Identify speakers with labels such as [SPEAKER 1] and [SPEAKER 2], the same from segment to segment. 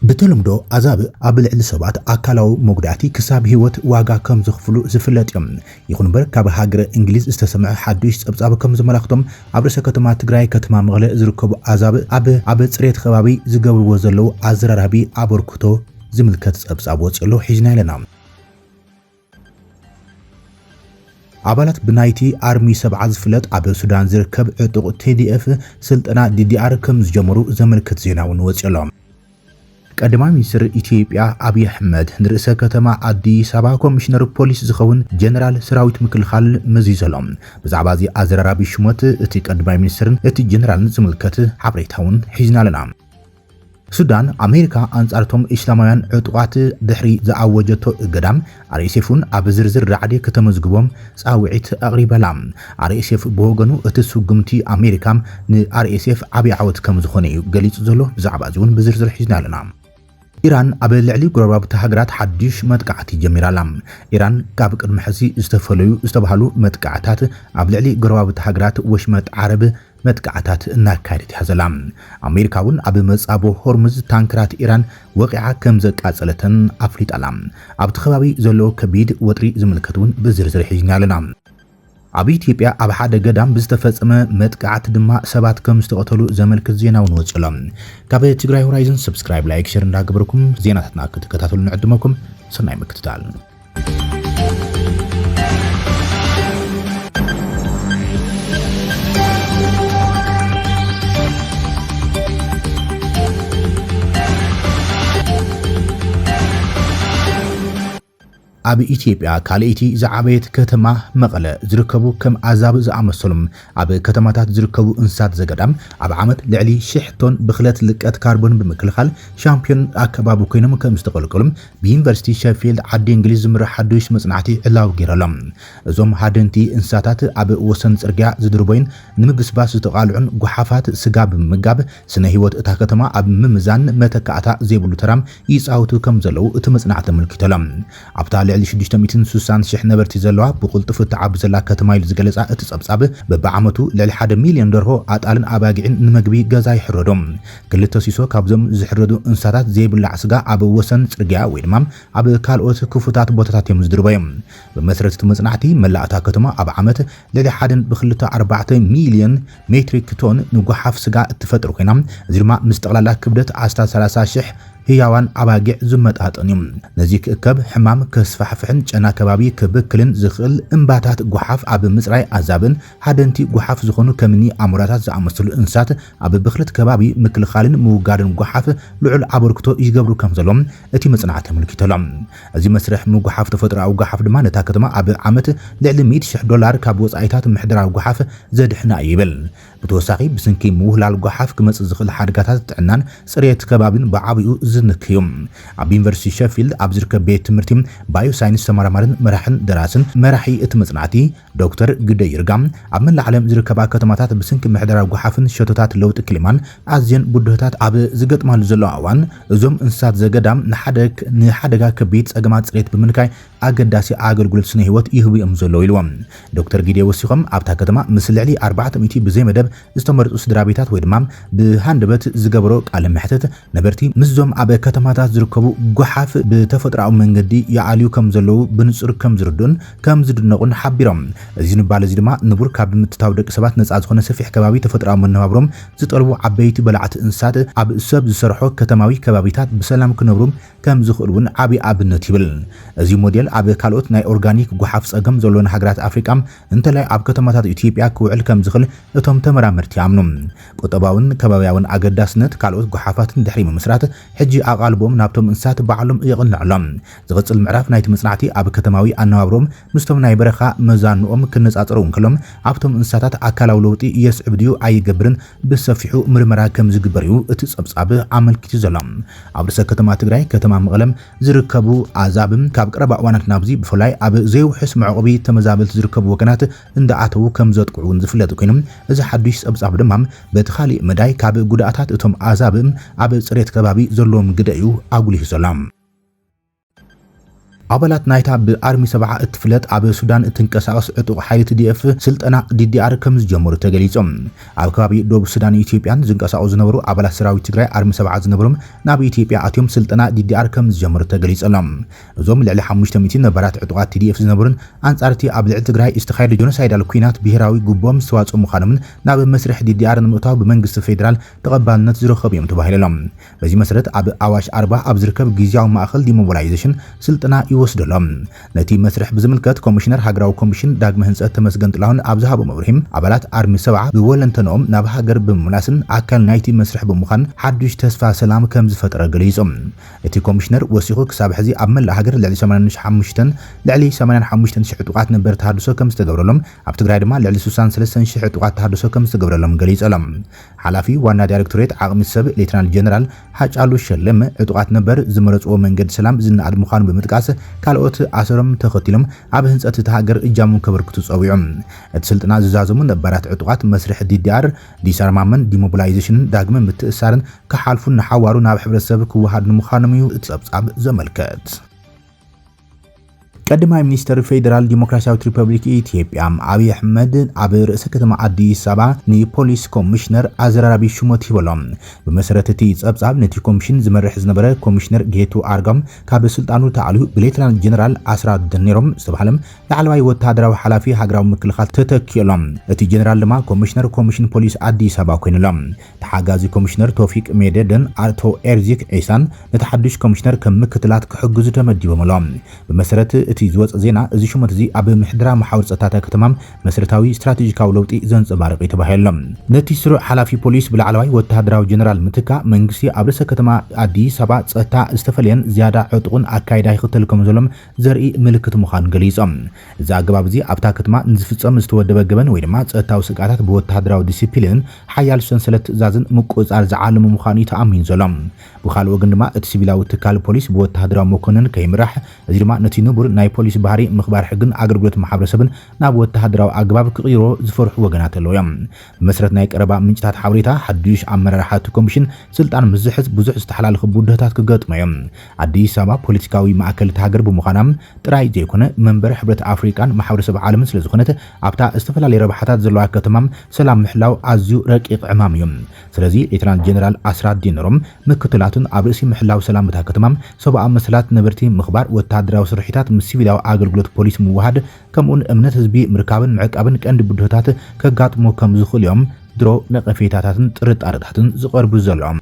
[SPEAKER 1] بتلمدو عذاب قبل السبات أكلوا مقدعتي كسب هيوت واقع كم زخفلو زفلت يوم يكون برك كاب هاجر إنجليز استسمع حديث أبصاب كم زملاختهم عبر سكتما تجراي كتما مغلق زركب عذاب أب تريت خبابي زجور وزلو عزر ربي عبر كتو زملكت أبصاب وصلوا حجنا لنا عبالات بنايتي أرمي 7 زفلت عبر السودان زركب عطق TDF سلطنا DDR كم زجمرو زملكت زيناون وصلوا قدما مصر ኢትዮጵያ አብይ አህመድ ንርሰ ከተማ አዲስ አበባ ኮሚሽነር ፖሊስ ዝኸውን ጀነራል ሰራዊት ምክልኻል መዚዘሎም በዛዕባ እዚ አዘራራቢ ሽሞት እቲ ቀድማ ሚኒስትርን እቲ ጀነራልን ዝምልከት ሓበሬታውን ሒዝናለና ሱዳን አሜሪካ አንጻርቶም እስላማውያን ዕጡቃት ድሕሪ ዝአወጀቶ እገዳም አርኤስኤፍን ኣብ ዝርዝር ራዕዲ ከተመዝግቦም ጻውዒት አቅሪበላ አርኤስኤፍ በወገኑ እቲ ሱጉምቲ አሜሪካም ንአርኤስኤፍ ዓብይ ዓወት ከም ዝኾነ እዩ ገሊጹ ዘሎ ብዛዕባ እዚውን ብዝርዝር ሒዝናለና إيران قبل لعلي قرابة تهجرات حديش متقعتي جميرالام إيران قبل قدم حسي استبهلو متقعتات قبل لعلي قرابة تهجرات وشمت عرب متقعتات ناكاريت هزلام أمريكاون قبل مصابو هرمز تانكرات إيران وقعا كمزك أسألتن أفريت ألام عبد خبابي زلو كبيد وطري زملكتون بزرزر حجنالنا ኣብ ኢትዮጵያ ኣብ ሓደ ገዳም ብዝተፈጸመ መጥቃዕቲ ድማ ሰባት ከም ዝተቀተሉ ዘመልክት ዜናውን ወጽሎም ካብ ትግራይ ሆራይዘን ሰብስክራይብ ላይክ ሼር እንዳገበርኩም ዜናታትና ክትከታተሉ ንዕድመኩም ሰናይ ምክትታል ኣብ ኢትዮጵያ ካልእቲ ዝዓበየት ከተማ መቐለ ዝርከቡ ከም ኣዛብ ዝኣመሰሉም ኣብ ከተማታት ዝርከቡ እንስሳት ዘገዳም ኣብ ዓመት ልዕሊ 1000 ቶን ብኽለት ልቀት ካርቦን ብምክልኻል ሻምፒዮን ኣከባቢ ኮይኖም ከም ዝተቐልቀሉም ብዩኒቨርሲቲ ሼፊልድ ዓዲ እንግሊዝ ዝምራሕ ሓዱሽ መጽናዕቲ ዕላው ገይሮሎም እዞም ሃደንቲ እንስሳታት ኣብ ወሰን ጽርግያ ዝድርቦይን ንምብስባስ ዝተቃልዑን ጉሓፋት ስጋ ብምጋብ ስነ ህይወት እታ ከተማ ኣብ ምምዛን መተካእታ ዘይብሉ ተራም ይጻውቱ ከም ዘለው እቲ መጽናዕቲ ምልክተሎም ኣብታ ልዕሊ 660,000 ነበርቲ ዘለዋ ብቁልጥፍ ተዓብ ዘላ ከተማ ኢሉ ዝገለጻ እቲ ጸብጻብ በብዓመቱ ልዕሊ 1 ሚልዮን ደርሆ ኣጣልን ኣባጊዕን ንምግቢ ገዛ ይሕረዶም ክልተ ሲሶ ካብዞም ዝሕረዱ እንስሳታት ዘይብላዕ ስጋ ኣብ ወሰን ጽርግያ ወይ ድማ ኣብ ካልኦት ክፉታት ቦታታት እዮም ዝድርበዮም ብመሰረት እቲ መጽናዕቲ መላእታ ከተማ ኣብ ዓመት ልዕሊ 1.4 ሚልዮን ሜትሪክ ቶን ንጉሓፍ ስጋ እትፈጥር ኮይና እዚ ድማ ምስ ጠቕላላ ክብደት 30,000 ህያዋን ኣባጊዕ ዝመጣጠንዮም ነዚ ክእከብ ሕማም ከስፋሕፍሕን ጨና ከባቢ ክብክልን ዝኽእል እምባታት ጉሓፍ ኣብ ምጽራይ ኣዛብን ሃደንቲ ጉሓፍ ዝኾኑ ከምኒ ኣሞራታት ዝኣመሰሉ እንስሳት ኣብ ብኽለት ከባቢ ምክልኻልን ምውጋድን ጉሓፍ ልዑል ኣበርክቶ ይገብሩ ከም ዘሎም እቲ መጽናዕቲ ምልክተሎም እዚ መስርሕ ምጉሓፍ ተፈጥሮኣዊ ጉሓፍ ድማ ነታ ከተማ ኣብ ዓመት ልዕሊ $100,000 ካብ ወጻኢታት ምሕደራዊ ጉሓፍ ዘድሕና ይብል ብተወሳኺ ብስንኪ ምውህላል ጉሓፍ ክመጽእ ዝኽእል ሓደጋታት ጥዕናን ጽሬት ከባቢን ብዓብኡ ዝንክዮም ኣብ ዩኒቨርሲቲ ሼፊልድ ኣብ ዝርከብ ቤት ትምህርቲ ባዮሳይንስ ተመራማርን መራሕን ደራስን መራሒ እቲ መጽናዕቲ ዶክተር ግደይ ይርጋም ኣብ መላእ ዓለም ዝርከባ ከተማታት ብስንኪ ምሕደራዊ ጉሓፍን ሸቶታት ለውጢ ክሊማን ኣዝየን ጉድህታት ኣብ ዝገጥማሉ ዘለዋ እዋን እዞም እንስሳት ዘገዳም ንሓደጋ ከቢድ ጸገማት ጽሬት ብምንካይ ኣገዳሲ ኣገልግሎት ስነ ህይወት ይህቡ እዮም ዘለዉ ኢልዎም ዶክተር ግደይ ወሲኾም ኣብታ ከተማ ምስ ልዕሊ 400 ብዘይ መደብ ዝተመረጹ ስድራቤታት ወይ ድማ ብሃንደበት ዝገብሮ ቃለ መሕተት ነበርቲ ምዞም ኣብ ከተማታት ዝርከቡ ጉሓፍ ብተፈጥሮኣዊ መንገዲ ይዓልዩ ከም ዘለዉ ብንጹር ከም ዝርዱን ከም ዝድነቁን ሓቢሮም እዚ ንባል እዚ ድማ ንቡር ካብ ምትታው ደቂ ሰባት ነፃ ዝኾነ ሰፊሕ ከባቢ ተፈጥሮኣዊ መነባብሮም ዝጠልቡ ዓበይቲ በላዕቲ እንስሳት ኣብ ሰብ ዝሰርሖ ከተማዊ ከባቢታት ብሰላም ክነብሩ ከም ዝኽእሉ እውን ዓብይ ኣብነት ይብል እዚ ሞዴል ኣብ ካልኦት ናይ ኦርጋኒክ ጉሓፍ ጸገም ዘለዎን ሃገራት ኣፍሪቃ እንተላይ ኣብ ከተማታት ኢትዮጵያ ክውዕል ከም ዝኽእል እቶም ተመራመርቲ ኣምኑ ቁጠባውን ከባቢያውን ኣገዳስነት ካልኦት ጉሓፋትን ድሕሪ ምምስራት ሕጂ ኣቃልቦም ናብቶም እንስሳት በዓሎም ይቕንዕሎም ዝቕጽል ምዕራፍ ናይቲ መጽናዕቲ ኣብ ከተማዊ ኣነባብሮም ምስቶም ናይ በረኻ መዛንኦም ክነጻጸሩ እንከሎም ኣብቶም እንስሳታት ኣካላዊ ለውጢ የስዕብ ድዩ ኣይገብርን ብሰፊሑ ምርመራ ከም ዝግበር እዩ እቲ ጸብጻብ ኣመልኪቱ ዘሎ ኣብ ርእሰ ከተማ ትግራይ ከተማ መቐለም ዝርከቡ ኣዛብም ካብ ቀረባ እዋናት ናብዚ ብፍላይ ኣብ ዘይውሕስ መዕቆቢ ተመዛበልቲ ዝርከቡ ወገናት እንዳኣተው ከም ዘጥቅዑን ዝፍለጥ ኮይኖም እዚ ሓዱሽ ጸብጻብ ድማ በቲ ኻሊእ መዳይ ካብ ጉዳኣታት እቶም ኣዛብም ኣብ ጽሬት ከባቢ ዘለዎም ግደ እዩ ኣጉሊሁ ዘሎ አባላት ናይታ በአርሚ 7 እትፍለጥ አብ ሱዳን እትንቀሳቀስ ዕጡቅ ሓይሊ TDF ስልጠና DDR ከም ዝጀመሩ ተገሊጾም ኣብ ከባቢ ደቡብ ሱዳን ኢትዮጵያን ዝንቀሳቀሱ ዝነበሩ አባላት ሰራዊት ትግራይ አርሚ 7 ዝነበሩም ናብ ኢትዮጵያ ኣትዮም ስልጠና DDR ከም ዝጀመሩ ተገሊጾም እዞም ልዕሊ 500 ነበራት ዕጡቃት TDF ዝነበሩን አንጻርቲ ኣብ ልዕሊ ትግራይ ዝተኻየደ ጆኖሳይዳል ኩናት ብሄራዊ ጉቦም ዝተዋጽኡ ምዃኖምን ናብ መስርሕ DDR ንምእታው ብመንግስቲ ፌደራል ተቐባልነት ዝረኸቡ እዮም ተባሂሎም በዚ መሰረት ኣብ ኣዋሽ 40 ኣብ ዝርከብ ጊዜያዊ ማእከል ዲሞቢላይዜሽን ስልጠና ይወስደሎም ነቲ መስርሕ ብዝምልከት ኮሚሽነር ሃገራዊ ኮሚሽን ዳግመ ህንጸት ተመስገን ጥላሁን ኣብ ዝሃቦ መብርሂም አባላት አርሚ 7 ብወለንተኖም ናብ ሃገር ብምምላስን ኣካል ናይቲ መስርሕ ብምዃን ሓድሽ ተስፋ ሰላም ከም ዝፈጠረ ገሊጾም እቲ ኮሚሽነር ወሲኹ ክሳብ ሕዚ ኣብ መላእ ሃገር ልዕሊ 85,000 ዕጡቃት ነበር ተሃድሶ ከም ዝተገብረሎም ኣብ ትግራይ ድማ ልዕሊ 63,000 ዕጡቃት ተሃድሶ ከም ዝተገብረሎም ገሊጾም ሓላፊ ዋና ዳይሬክቶሬት ዓቕሚ ሰብ ሌተናል ጀነራል ሓጫሉ ሸለመ ዕጡቃት ነበር ዝመረጽዎ መንገዲ ሰላም ዝናኣድ ምዃኑ ብምጥቃስ ካልኦት ኣሰሮም ተኸቲሎም ኣብ ህንጸት ሃገር እጃሞም ከበርክቱ ጸዊዖም እቲ ስልጠና ዝዛዘሙ ነበራት ዕጡቃት መስርሕ DDR ዲስአርማመንት ዲሞቢላይዜሽን ዳግመ ምትእሳርን ከሓልፉን ሓዋሩ ናብ ሕብረተሰብ ክወሃድ ምዃኖም እዩ እቲ ጸብጻብ ዘመልከት ቀዳማይ ሚኒስትር ፌደራል ዲሞክራሲያዊት ሪፐብሊክ ኢትዮጵያ አብይ አህመድ ኣብ ርእሰ ከተማ አዲስ አበባ ንፖሊስ ኮሚሽነር አዘራራቢ ሹመት ይበሎም በመሰረት እቲ ጸብጻብ ነቲ ኮሚሽን ዝመርሕ ዝነበረ ኮሚሽነር ጌቱ አርጋም ካብ ስልጣኑ ተዓልዩ ብሌተናንት ጀነራል አስራት ደኔሮም ዝተባሃለም ላዕለዋይ ወታደራዊ ሓላፊ ሃገራዊ ምክልኻል ተተኪሎም እቲ ጀነራል ድማ ኮሚሽነር ኮሚሽን ፖሊስ አዲስ አበባ ኮይኖም ተሓጋዚ ኮሚሽነር ቶፊቅ ሜደደን አቶ ኤርዚክ ኢሳን ነተሓድሽ ኮሚሽነር ከም ምክትላት ክሕግዙ ተመዲቦም በመሰረት እቲ ዝወጽ ዜና እዚ ሹመት እዚ ኣብ ምሕድራ ማሕወር ጸጥታ ከተማ መሰረታዊ ስትራቴጂካዊ ለውጢ ዘንጸባርቕ ተባሂሎም ነቲ ስሩዕ ሓላፊ ፖሊስ ብላዕለዋይ ወታደራዊ ጀነራል ምትካ መንግስቲ ኣብ ርእሰ ከተማ አዲስ አበባ ጸጥታ ዝተፈልየን ዝያዳ ዕጡቕን ኣካይዳ ይኽተል ከም ዘሎም ዘርኢ ምልክት ምዃን ገሊጾም እዚ ኣገባብ እዚ ኣብታ ከተማ ንዝፍጸም ዝተወደበ ገበን ወይ ድማ ጸጥታዊ ስቃታት ብወታደራዊ ዲሲፕሊንን ሓያል ሰንሰለት ትእዛዝን ምቁጻር ዝዓለሙ ምዃኑ ተኣሚኑ ዘሎም ብኻልእ ወገን ድማ እቲ ሲቪላዊ ትካል ፖሊስ ብወታደራዊ መኮንን ከይምራሕ እዚ ድማ ነቲ ንቡር ናይ ፖሊስ ባህሪ ምኽባር ሕግን ኣገልግሎት ማሕበረሰብን ናብ ወታደራዊ ኣግባብ ክቕይሮ ዝፈርሑ ወገናት ኣለውዮም ብመሰረት ናይ ቀረባ ምንጭታት ሓበሬታ ሓድሽ ኣመራርሓ ኮሚሽን ስልጣን ምዝሕዝ ብዙሕ ዝተሓላለኸ ቡድታት ክገጥመዮም ኣዲስ ኣበባ ፖለቲካዊ ማእከልቲ ሃገር ብምዃናም ጥራይ ዘይኮነ መንበሪ ሕብረት ኣፍሪቃን ማሕበረሰብ ዓለምን ስለ ዝኾነት ኣብታ ዝተፈላለዩ ረብሓታት ዘለዋ ከተማ ሰላም ምሕላው ኣዝዩ ረቂቕ ዕማም እዩ ስለዚ ሌተናንት ጀነራል አስራት ዲነሮም ምክትላቱን ኣብ ርእሲ ምሕላው ሰላም እታ ከተማ ሰብኣዊ መሰላት ነበርቲ ምኽባር ወታደራዊ ስርሒታት ምስ ሲቪላዊ ኣገልግሎት ፖሊስ ምዋሃድ ከምኡን እምነት ህዝቢ ምርካብን ምዕቃብን ቀንዲ ቡድታት ከጋጥሞ ከም ዝኽእሉ እዮም ድሮ ነቐፌታታትን ጥርጣሬታትን ዝቐርቡ ዘለዎም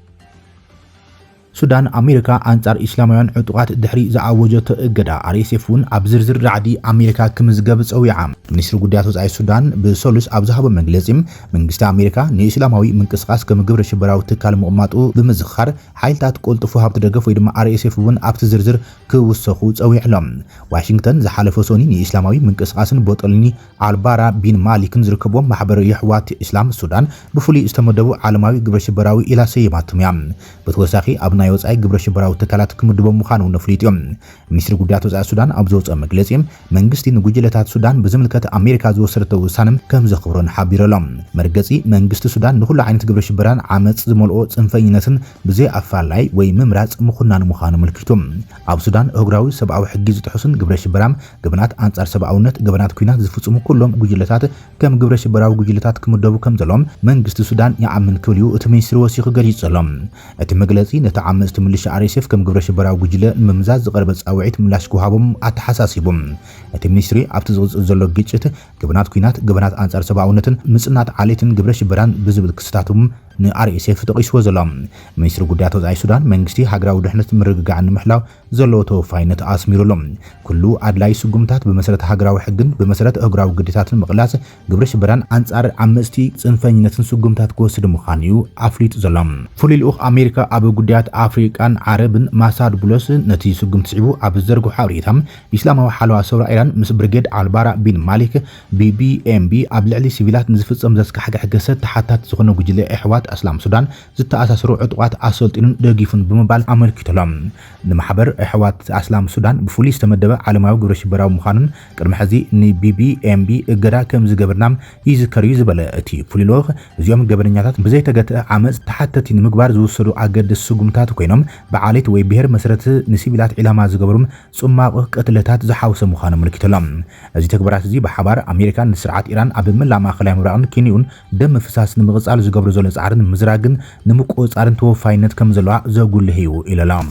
[SPEAKER 1] ሱዳን አሜሪካ አንጻር ኢስላማውያን ዕጡቃት ድሕሪ ዝኣወጀቶ እገዳ RSF ውን ኣብ ዝርዝር ራዕዲ አሜሪካ ክምዝገብ ጸዊዓ ሚኒስትር ጉዳያት ወጻኢ ሱዳን ብሶሉስ ኣብ ዝሃቦ መግለጺ መንግስቲ አሜሪካ ንኢስላማዊ ምንቅስቃስ ከም ግብረ ሽበራዊ ትካል ምቕማጡ ብምዝኻር ሓይልታት ቁልጥፉ ሃብቲ ደገፍ ወይ ድማ RSF ውን ኣብቲ ዝርዝር ክውሰኹ ጸዊዕሎም ዋሽንግተን ዝሓለፈ ሶኒ ንኢስላማዊ ምንቅስቃስን ቦጠልኒ አልባራ ቢን ማሊክን ዝርከቦም ማሕበር የሕዋት ኢስላም ሱዳን ብፍሉይ ዝተመደቡ ዓለማዊ ግብረ ሽበራዊ ኢላ ሰይማትም እያ ብተወሳኺ ኣብ ናይ ወጻኢ ግብረ ሽበራዊ ትካላት ክምድቦም ምዃኑ ነፍሊጥዮም ሚኒስትር ጉዳያት ወጻኢ ሱዳን ኣብ ዘውፅአ መግለጺ መንግስቲ ንጉጅለታት ሱዳን ብዝምልከት አሜሪካ ዝወሰደቶ ውሳነም ከም ዘኽብሮን ሓቢሮሎም መርገጺ መንግስቲ ሱዳን ንኹሉ ዓይነት ግብረ ሽበራን ዓመጽ ዝመልኦ ጽንፈኝነትን ብዘይ ኣፋላይ ወይ ምምራጽ ምኹናን ምዃኑ መልክቶም ኣብ ሱዳን እግራዊ ሰብኣዊ ሕጊ ዝጥሕሱን ግብረ ሽበራም ገበናት አንጻር ሰብኣውነት ገበናት ኩናት ዝፍጽሙ ኩሎም ጉጅለታት ከም ግብረ ሽበራዊ ጉጅለታት ክምደቡ ከም ዘሎም መንግስቲ ሱዳን ይኣምን ክብልዩ እቲ ሚኒስትሪ ወሲኹ ገሊጹሎም እቲ መግለጺ ነቲ ዓመጽቲ ሚሊሻ RSF ከም ግብረ ሽበራዊ ጉጅለ ንምምዛዝ ዝቐርበ ጻውዒት ምላሽ ክውሃቦም ኣተሓሳሲቦም እቲ ሚኒስትሪ ኣብቲ ዝቕጽል ዘሎ ግጭት ገበናት ኩናት ገበናት አንጻር ሰብኣውነትን ምጽናት ዓሌትን ግብረ ሽበራን ብዝብል ክስታቱም ንRSF ተቂስዎ ዘሎም ሚኒስትሪ ጉዳያት ወጻኢ ሱዳን መንግስቲ ሃገራዊ ድሕነት ምርግጋዕ ንምሕላው ዘለዎ ተወፋይነት ኣስሚሩሎም ኩሉ ኣድላይ ስጉምታት ብመሰረት ሃገራዊ ሕግን ብመሰረት እግራዊ ግዴታትን ምቕላስ ግብረ ሽበራን አንጻር ዓመጽቲ ጽንፈኝነትን ስጉምታት ክወስድ ምዃኑ እዩ ኣፍሊጡ ዘሎም ፍሉይ ልኡኽ ኣሜሪካ ኣብ ጉዳያት ኣፍሪቃን ዓረብን ማሳድ ቡሎስ ነቲ ስጉም ትጽዒቡ ኣብ ዘርጉ ሓበሬታ ኢስላማዊ ሓለዋ ሰብራ ኢራን ምስ ብርጌድ አልባራ ቢን ማሊክ BBMB ኣብ ልዕሊ ሲቪላት ንዝፍጸም ዘስካሕግሕ ገሰት ተሓታት ዝኾነ ጉጅለ ኣሕዋት ሕወሓት ኣስላም ሱዳን ዝተኣሳሰሩ ዕጡቋት ኣሰልጢኑን ደጊፉን ብምባል ኣመልኪቶሎም ንማሕበር ሕወሓት ኣስላም ሱዳን ብፍሉይ ዝተመደበ ዓለማዊ ግብረ ሽበራዊ ምዃኑን ቅድሚ ሕዚ ንቢቢኤምቢ እገዳ ከም ዝገበርና ይዝከር እዩ ዝበለ እቲ ፍሉይ ልኡኽ እዚኦም ገበነኛታት ብዘይተገትአ ዓመፅ ተሓተቲ ንምግባር ዝወሰዱ ኣገደስቲ ስጉምታት ኮይኖም በዓሌት ወይ ብሄር መሰረት ንሲቪላት ዒላማ ዝገበሩም ጽማቕ ቅትለታት ዝሓወሰ ምዃኑ ኣመልኪቶሎም እዚ ተግባራት እዚ ብሓባር ኣሜሪካ ንስርዓት ኢራን ኣብ መላእ ማእከላይ ምብራቕን ኬንያን ደም ፍሳስ ንምቕጻል ዝገብሮ ዘሎ ጻዕርን ምዝራግን ንምቁፅጻርን ተወፋይነት ከም ዘለዋ ዘጉልህ እዩ ኢሎም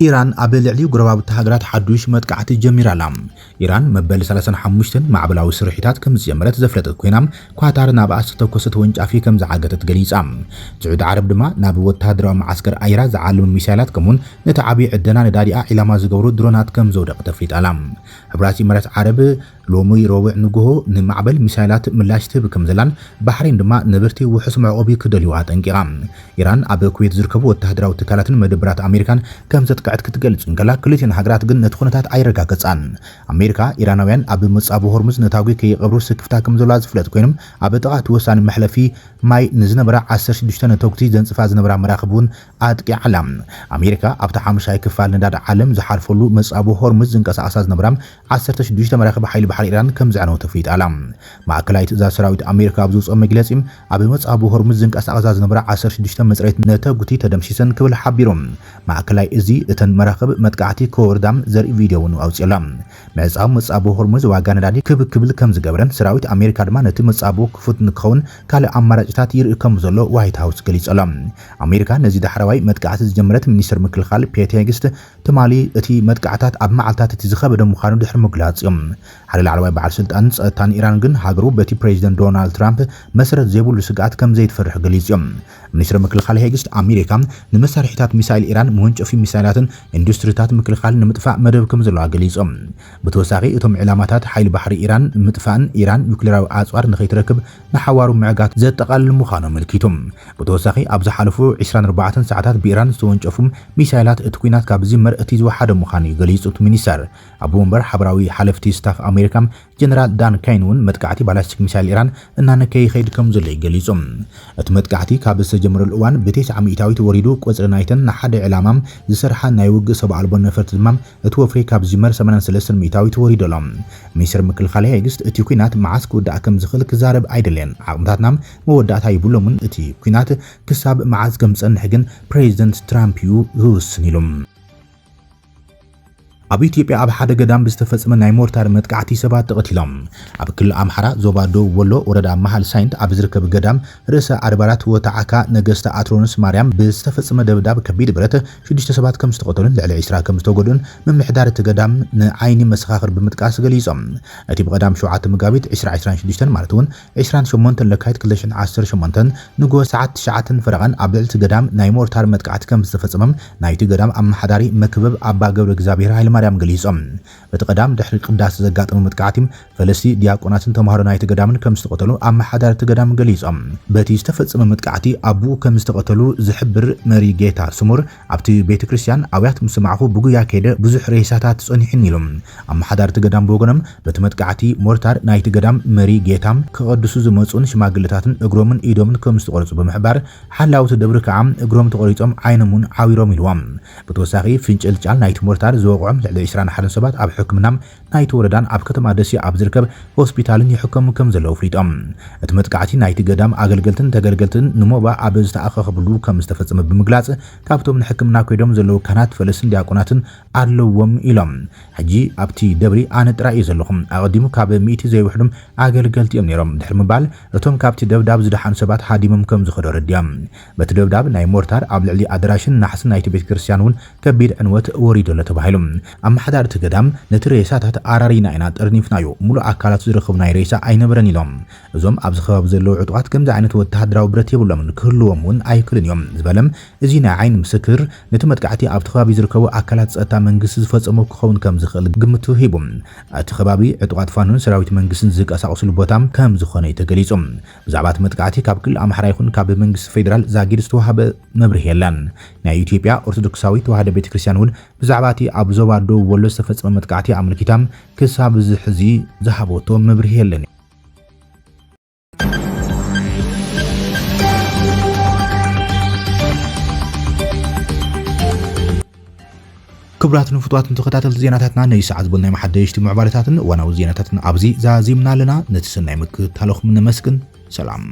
[SPEAKER 1] ኢራን ኣብ ልዕሊ ጎረባብቲ ሃገራት ሓዱሽ መጥቃዕቲ ጀሚራላ ኢራን መበል 35 ማዕበላዊ ስርሒታት ከም ዝጀመረት ዘፍለጠት ኮይና ኳታር ናብ ኣስተተኮሰት ወንጫፊ ከም ዝዓገተት ገሊጻ ስዑድ ዓረብ ድማ ናብ ወታደራዊ ማዓስከር ኣይራ ዝዓልሙ ሚሳይላት ከምኡን ነቲ ዓብዪ ዕደና ነዳዲኣ ዒላማ ዝገብሩ ድሮናት ከም ዘውደቕ ተፍሊጣላ ሕብራት ኢሚራት ዓረብ ሎሚ ረቡዕ ንግሆ ንማዕበል ሚሳይላት ምላሽ ትህብ ከም ዘላን ባሕሬን ድማ ነበርቲ ውሑስ መዕቆቢ ክደልዩዋ ጠንቂቓ ኢራን ኣብ ኩዌት ዝርከቡ ወታደራዊ ትካላትን መደበራት ኣሜሪካን ከም ዘጥቅዕት ክትገልጽ እንከላ ክልቲአን ሃገራት ግን ነቲ ኩነታት ኣይረጋገጻን ኣሜሪካ ኢራናውያን ኣብ መጻብ ሆርሙዝ ነታዊ ከይቀብሩ ስክፍታ ከም ዘለዋ ዝፍለጥ ኮይኖም ኣብ ጥቃት ወሳኒ መሕለፊ ማይ ንዝነበራ 16 ነተውክቲ ዘንጽፋ ዝነበራ መራኽብ እውን ኣጥቂዓላ ኣሜሪካ ኣብቲ ሓሙሻይ ክፋል ነዳድ ዓለም ዝሓልፈሉ መጻብ ሆርሙዝ ዝንቀሳቐሳ ዝነበራ 16 መራኽብ ሓይሊ ባሕሪ ኢራን ከም ዝዕነው ተፍሊጣላ ማእከላይ ትእዛዝ ሰራዊት ኣሜሪካ ኣብ ዝውፅኦ መግለጺ ኣብ መጻብ ሆርሙዝ ዝንቀሳቐሳ ዝነበራ 16 መጽረይት ነተውክቲ ተደምሲሰን ክብል ሓቢሮም ማእከላይ እዚ እተን መራኽብ መጥቃዕቲ ከወርዳም ዘርኢ ቪድዮ እውን ኣውፅላ ምዕጻብ መጻብ ሆርሙዝ ዋጋ ነዳዲ ክብል ከም ዝገበረን ሰራዊት ኣሜሪካ ድማ ነቲ መጻብ ክፉት ንክኸውን ካልእ ኣማራጭታት ይርኢ ከም ዘሎ ዋይት ሃውስ ገሊጹላ ኣሜሪካ ነዚ ዳሕራዋይ መጥቃዕቲ ዝጀመረት ሚኒስትር ምክልኻል ፔት ሄግስት ትማሊ እቲ መጥቃዕታት ኣብ መዓልታት እቲ ዝኸበደ ምዃኑ ድሕሪ ምግላጽ እዮም ሓደ ላዕለዋይ በዓል ስልጣን ጸጥታን ኢራን ግን ሃገሩ በቲ ፕሬዚደንት ዶናልድ ትራምፕ መሰረት ዘይብሉ ስጋት ከም ዘይትፈርሕ ገሊጹ እዮም ሚኒስትር ምክልኻል ሄግስት ኣሜሪካ ንመሳርሒታት ሚሳይል ኢራን መወንጨፊ ሚሳይላትን ኢንዱስትሪታት ምክልኻል ንምጥፋእ መደብ ከም ዘለዋ ገሊጾም ብተወሳኺ እቶም ዕላማታት ሓይሊ ባሕሪ ኢራን ምጥፋእን ኢራን ኒውክሌራዊ ኣጽዋር ንኸይትረክብ ንሓዋሩ ምዕጋት ዘጠቓልል ምዃኑ ኣመልኪቶም ብተወሳኺ ኣብ ዝሓለፉ 24 ሰዓታት ብኢራን ዝተወንጨፉ ሚሳይላት እቲ ኩናት ካብ ዝመር እቲ ዝወሓደ ምዃኑ እዩ ገሊጹ ሚኒስተር ኣብ ወንበር ሓበራዊ ሓለፍቲ ስታፍ ኣሜሪካ ጀነራል ዳን ካይን እውን መጥቃዕቲ ባላስቲክ ሚሳይል ኢራን እናነከይ ይኸይድ ከም ዘሎ ይገሊጹ እቲ መጥቃዕቲ ካብ ዝተጀመረሉ እዋን ብቴስዓ ሚእታዊት ወሪዱ ቆጽሪ ናይተን ንሓደ ዕላማም ዝሰርሓ ናይ ውግእ ሰብ ኣልቦ ነፈርቲ ድማ እቲ ወፍሪ ካብ ዝመር 83 ሚእታዊት ወሪዶሎም ሚኒስትር ምክልኻል ሄግስት እቲ ኩናት መዓስ ክውዳእ ከም ዝኽእል ክዛረብ ኣይደልየን ዓቕምታትና መወዳእታ ይብሎምን እቲ ኩናት ክሳብ መዓስ ከም ዝጸንሕ ግን ፕሬዚደንት ትራምፕ እዩ ዝውስን ኢሎም ኣብ ኢትዮጵያ ኣብ ሓደ ገዳም ዝተፈጸመ ናይ ሞርታር መጥቃዕቲ ሰባት ተቐቲሎም ኣብ ክልል ኣምሓራ ዞባ ደቡብ ወሎ ወረዳ መሃል ሳይንት ኣብ ዝርከብ ገዳም ርእሰ ኣድባራት ወታዓካ ነገስተ ኣትሮንስ ማርያም ብዝተፈጸመ ደብዳብ ከቢድ ብረት 6 ሰባት ከም ዝተቐተሉን ልዕሊ 20 ከም ዝተጎድኡን ምምሕዳር እቲ ገዳም ንዓይኒ መሰኻኽር ብምጥቃስ ገሊጾም እቲ ብቀዳም 7 መጋቢት 2026 ማለት እውን 28 ለካቲት 2018 ንጎ ሰዓት 9 ፈረቓን ኣብ ልዕሊ ገዳም ናይ ሞርታር መጥቃዕቲ ከም ዝተፈጸመ ናይቲ ገዳም ኣመሓዳሪ መክበብ ኣባ ገብረ እግዚአብሔር ኃይለ ማርያም ገሊጾም በቲ ቀዳም ድሕሪ ቅዳስ ዘጋጠመ መጥቃዕቲ ፈለስቲ ዲያቆናትን ተማሃሮ ናይቲ ገዳምን ከም ዝተቐተሉ ኣመሓዳሪ እቲ ገዳም ገሊጾም በቲ ዝተፈጸመ መጥቃዕቲ ኣቡ ከም ዝተቐተሉ ዝሕብር መሪ ጌታ ስሙር ኣብቲ ቤተክርስትያን ኣብያት ምስማዕኹ ብጉያ ከይደ ብዙሕ ሬሳታት ጸኒሕን ኢሎም ኣመሓዳሪ እቲ ገዳም ብወገኖም በቲ መጥቃዕቲ ሞርታር ናይቲ ገዳም መሪ ጌታም ክቐድሱ ዝመጹን ሽማግለታትን እግሮምን ኢዶምን ከም ዝተቆረጹ ብምሕባር ሓላውቲ ደብሪ ከዓ እግሮም ተቆሪጾም ዓይኖምን ዓዊሮም ኢልዎም ብተወሳኺ ፍንጭል ጫል ናይቲ ሞርታር ዝወቕዖም ልዕሊ 21 ሰባት ኣብ ሕክምናም ናይቲ ወረዳን ኣብ ከተማ ደሲ ኣብ ዝርከብ ሆስፒታልን ይሕከሙ ከም ዘለዉ ፍሊጦም እቲ መጥቃዕቲ ናይቲ ገዳም ኣገልገልትን ተገልገልትን ንሞባ ኣብ ዝተኣኸኸብሉ ከም ዝተፈጸመ ብምግላጽ ካብቶም ንሕክምና ኮይዶም ዘለዉ ካህናት ፈለስትን ዲያቆናትን ኣለዎም ኢሎም ሕጂ ኣብቲ ደብሪ ኣነ ጥራይ እዩ ዘለኹም ኣቐዲሙ ካብ 100 ዘይውሕዱም ኣገልገልቲ እዮም ነይሮም ድሕሪ ምባል እቶም ካብቲ ደብዳብ ዝደሓኑ ሰባት ሃዲሞም ከም ዝኸዱ ረድዮም በቲ ደብዳብ ናይ ሞርታር ኣብ ልዕሊ ኣዳራሽን ናሕስን ናይቲ ቤተክርስትያን እውን ከቢድ ዕንወት ወሪዶሎ ተባሂሉ ኣመሓዳሪ እቲ ገዳም ነቲ ሬሳታት ኣራሪና ኢና ጠርኒፍናዮ ሙሉእ ኣካላት ዝረኸቡ ናይ ሬሳ ኣይነበረን ኢሎም እዞም ኣብዚ ከባቢ ዘለዉ ዕጡቓት ከምዚ ዓይነት ወተሃደራዊ ብረት የብሎምን ክህልዎም እውን ኣይክእልን እዮም ዝበለም እዚ ናይ ዓይኒ ምስክር ነቲ መጥቃዕቲ ኣብቲ ከባቢ ዝርከቡ ኣካላት ጸጥታ መንግስቲ ዝፈጸሞ ክኸውን ከም ዝኽእል ግምቱ ሂቡ እቲ ከባቢ ዕጡቓት ፋኖን ሰራዊት መንግስትን ዝንቀሳቐስሉ ቦታ ከም ዝኾነ ተገሊጹ ብዛዕባ እቲ መጥቃዕቲ ካብ ክልል ኣምሓራ ይኹን ካብ መንግስቲ ፌደራል ዛጊድ ዝተዋሃበ መብርሂ የለን ናይ ኢትዮጵያ ኦርቶዶክሳዊ ተዋህዶ ቤተክርስትያን እውን ብዛዕባ እቲ ኣብ ዞባ ደቡብ ወሎ ዝተፈጸመ መጥቃዕቲ ኣመልኪታም ክሳብ ዝሕዚ ዝሃበቶ መብርሂ የለን ክብራትን ፍትዋትን ተኸታተልቲ ዜናታትና ናይ ሰዓት ዝብልናይ መሓደሽቲ ምዕባለታትን ዋናዊ ዜናታትን ኣብዚ ዛዚምና ኣለና ነቲ ሰናይ ምክትታለኹም ንመስግን ሰላም